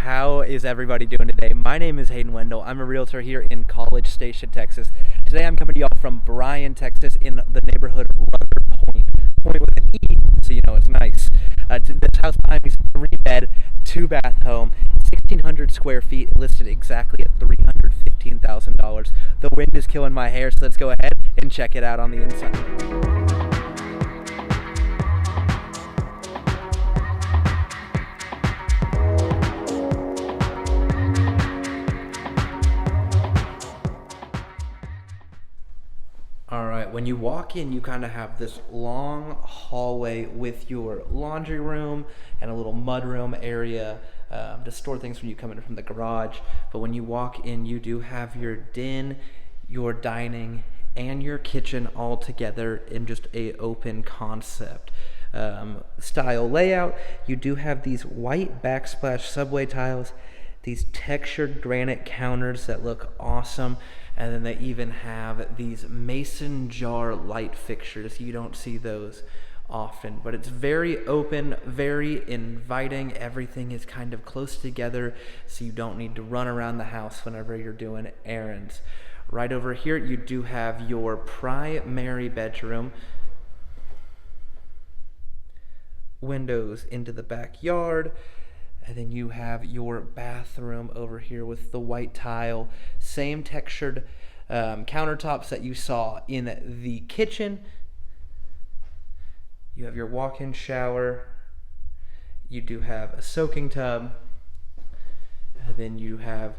How is everybody doing today? My name is Hayden Wendell. I'm a realtor here in College Station, Texas. Today I'm coming to y'all from Bryan, Texas, in the neighborhood Rudder Pointe. Point with an E, so you know it's nice. This house behind me is a 3-bed, 2-bath home, 1,600 square feet, listed exactly at $315,000. The wind is killing my hair, so let's go ahead and check it out on the inside. Alright, when you walk in, you kind of have this long hallway with your laundry room and a little mudroom area to store things when you come in from the garage. But when you walk in, you do have your den, your dining, and your kitchen all together in just a open concept style layout. You do have these white backsplash subway tiles, these textured granite counters that look awesome. And then they even have these mason jar light fixtures. You don't see those often, but it's very open, very inviting. Everything is kind of close together, so you don't need to run around the house whenever you're doing errands. Right over here, you do have your primary bedroom. Windows into the backyard. And then you have your bathroom over here with the white tile, same textured countertops that you saw in the kitchen. You have your walk-in shower. You do have a soaking tub. And then you have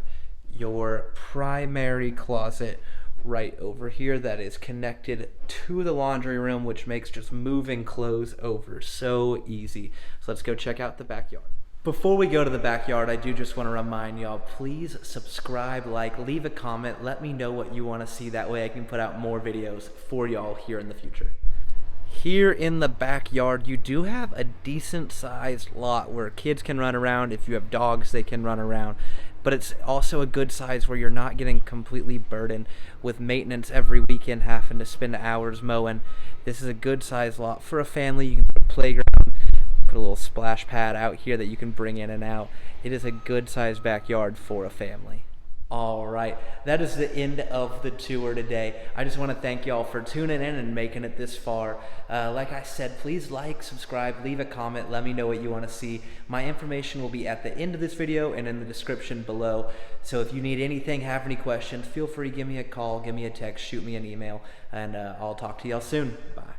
your primary closet right over here that is connected to the laundry room, which makes just moving clothes over so easy. So let's go check out the backyard. Before we go to the backyard, I do just want to remind y'all, please subscribe, like, leave a comment, let me know what you want to see. That way I can put out more videos for y'all here in the future. Here in the backyard, you do have a decent sized lot where kids can run around. If you have dogs, they can run around. But it's also a good size where you're not getting completely burdened with maintenance every weekend, having to spend hours mowing. This is a good sized lot for a family. You can put a playground, put a little splash pad out here that you can bring in and out. It is a good sized backyard for a family. All right, that is the end of the tour today. I just want to thank y'all for tuning in and making it this far. Like I said, please like, subscribe, leave a comment, let me know what you want to see. My information will be at the end of this video and in the description below. So if you need anything, have any questions, feel free to give me a call, give me a text, shoot me an email, and I'll talk to y'all soon. Bye.